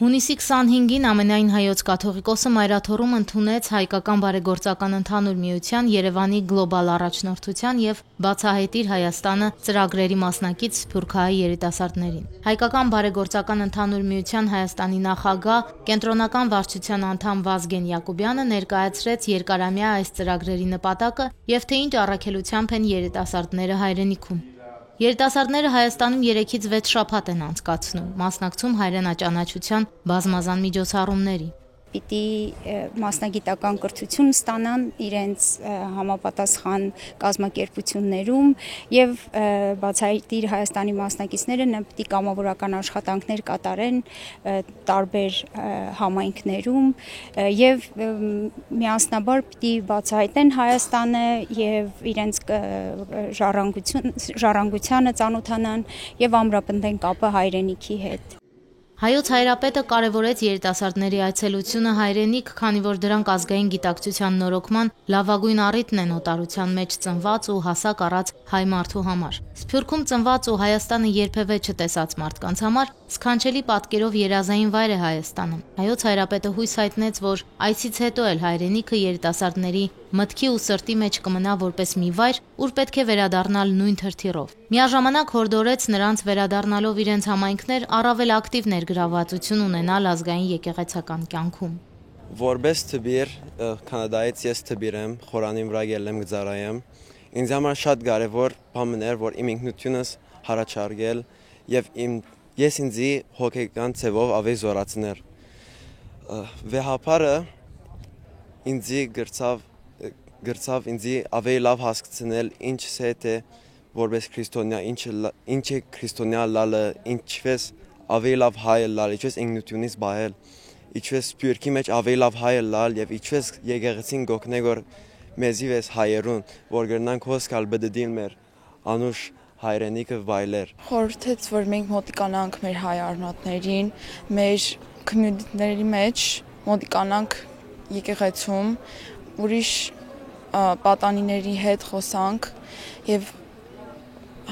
Հունիսի 25-ին ամենայն հայոց կաթողիկոսը մայրաթոռում ընդունեց Հայկական բարեգործական ընդհանուր միության Երևանի գլոբալ առաջնորդության և «Բացահայտիր Հայաստանը» ծրագրերի մասնակից սփյուռքահայ երիտասարդներին։ Հայկական բարեգործական ընդհանուր միության Հայաստանի նախագահ, կենտրոնական վարչության անդամ Վազգեն Յակոբյանը ներկայացրեց երկարամյա այս ծրագրերի նպատակը և թե ինչ առաքելությամբ են երիտասարդները հայրենիքում։ Երիտասարդները Հայաստանում 3-ից 6 շաբաթ են անցկացնում, մասնակցում հայրենաճանաչության բազմազան միջոցառումների։ Պիտի մասնագիտական կրթություն ստանան իրենց համապատասխան կազմակերպություններում եւ բացահայտիր Հայաստանի մասնակիցները պիտի կամավորական աշխատանքներ կատարեն տարբեր համայնքներում եւ միասնաբար պիտի բացահայտեն Հայաստանը եւ իրենց ժառանգությանը ծանոթանան եւ ամրապնդեն կապը հայրենիքի հետ։ Հայոց Հայրապետը կարևորեց երիտասարդների այցելությունը հայրենիք, քանի որ դրանք ազգային գիտակցության նորոգման լավագույն առիթն են օտարության մեջ ծնված ու հասակ առած հայ մարդու համար։ Սփյուռքում ծնված ու Հայաստանը երբևէ չտեսած մարդկանց համար սքանչելի պատկերով երազային վայր է Հայաստանը։ Հայոց Հայրապետը հույս հայտնեց, որ այցից հետո էլ հայրենիքը երիտասարդների մտքի ու սրտի մեջ կմնա որպես մի վայր, ուր պետք է վերադառնալ նույն թրթիռով։ Միաժամանակ հորդորեց նրանց վերադառնալով իրենց համայնքներ առավել ակտիվ ներգրավվածություն ունենալ ազգային եկեղեցական կյանքում։ Որպես թբիր, Կանադայից ես թբիր եմ, խորանի վրա ելեմ գծարայեմ։ Ինձ համար շատ կարևոր բան էր, որ իմ ինքնությունս հարաճարգել եւ ես ինձի հոգեկան ձևով ավելի զորացնել։ Վեհապարը ինձի գրծավ ինձի ավելի լավ հասկացնել ինչ է որպես քրիստոնյա, ինչ է քրիստոնյա լալը, ինչպես ավելի լավ հայ լալ, ինչպես ինքնությունից բահել, ինչպես սփյուռքի մեջ ավելի լավ հայ լալ եւ ինչպես եկեղեցին գոքնե որ մեզի վես հայերուն, որ գրնանք հոսքալ բդդին մեր անուշ հայրենիքը վայլեր։ Խորհրդեց, որ մենք մոտիկանանք մեր հայ արմատներին, մեր քմյուդների մեջ մոտիկանանք եկեղեցում, ուրիշ պատանիների հետ խոսանք եւ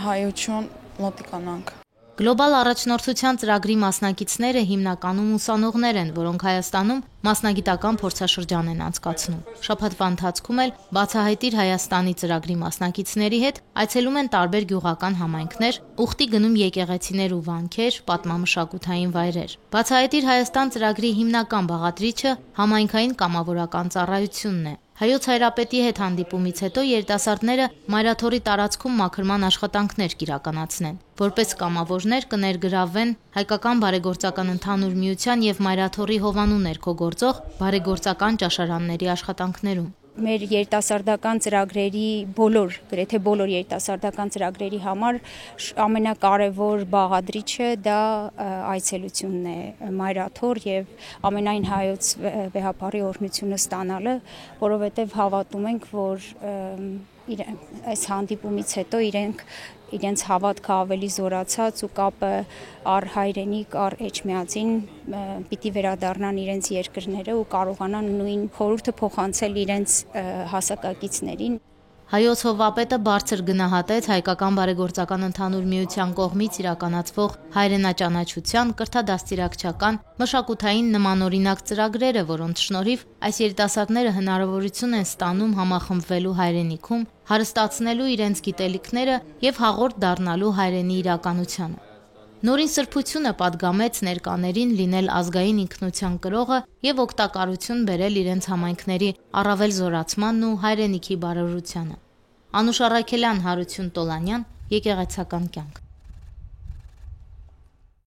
հայություն մոտիկանանք։ Գլոբալ առաջնորդության ծրագրի մասնակիցները հիմնականում ուսանողներ են, որոնք Հայաստանում մասնագիտական փորձաշրջան են անցկացնում։ Շաբաթվա ընթացքում էլ Բացահայտիր Հայաստանի ծրագրի մասնակիցների հետ այցելում են տարբեր գյուղական համայնքներ, ուխտի գնում եկեղեցիներ ու վանքեր, պատմամշակութային վայրեր։ Բացահայտիր Հայաստան ծրագրի հիմնական բաղադրիչը համայնքային կամավորական ծառայությունն է։ Հայոց Հայրապետի հետ հանդիպումից հետո երիտասարդները մայրաթոռի տարածքում մաքրման աշխատանքներ կիրականացնեն։ Որպես կամավորներ կներգրավվեն Հայկական բարեգործական ընդհանուր միության եւ մայրաթոռի հովանու ներքո գործող բարեգործական ճաշարանների աշխատանքներում։ Մեր երիտասարդական ծրագրերի գրեթե բոլոր երիտասարդական ծրագրերի համար ամենակարևոր բաղադրիչը դա այցելությունն է մայրաթոռ եւ ամենայն հայոց վեհապարի օրհնությունը ստանալը, որովհետեւ հավատում ենք, որ այս հանդիպումից հետո իրենց հավատքը ավելի զորացած ու կապը առ հայրենիք, առ էջմիածին պիտի վերադառնան իրենց երկրները ու կարողանան նույն խորհուրդը փոխանցել իրենց հասակակիցներին։ Հայոց հովվապետը բարձր գնահատեց Հայկական բարեգործական ընդհանուր միության կողմից իրականացվող հայրենաճանաչության, կրթադաստիարակչական, մշակութային նմանօրինակ ծրագրերը, որոնց շնորհիվ այս երիտասարդները հնարավորություն են ստանում համախմբվելու հայրենիքում, հարստացնելու իրենց գիտելիքները եւ հաղորդ դառնալու հայրենի իրականությանը։ Նորին սրբությունը պատգամեց ներկաներին լինել ազգային ինքնության կրողը եւ օգտակարություն բերել իրենց համայնքների առավել զորացմանն ու հայրենիքի բարօրությանը։ Անուշ Առաքելյան, Հարություն Տոլանյան, Եկեղեցական կյանք։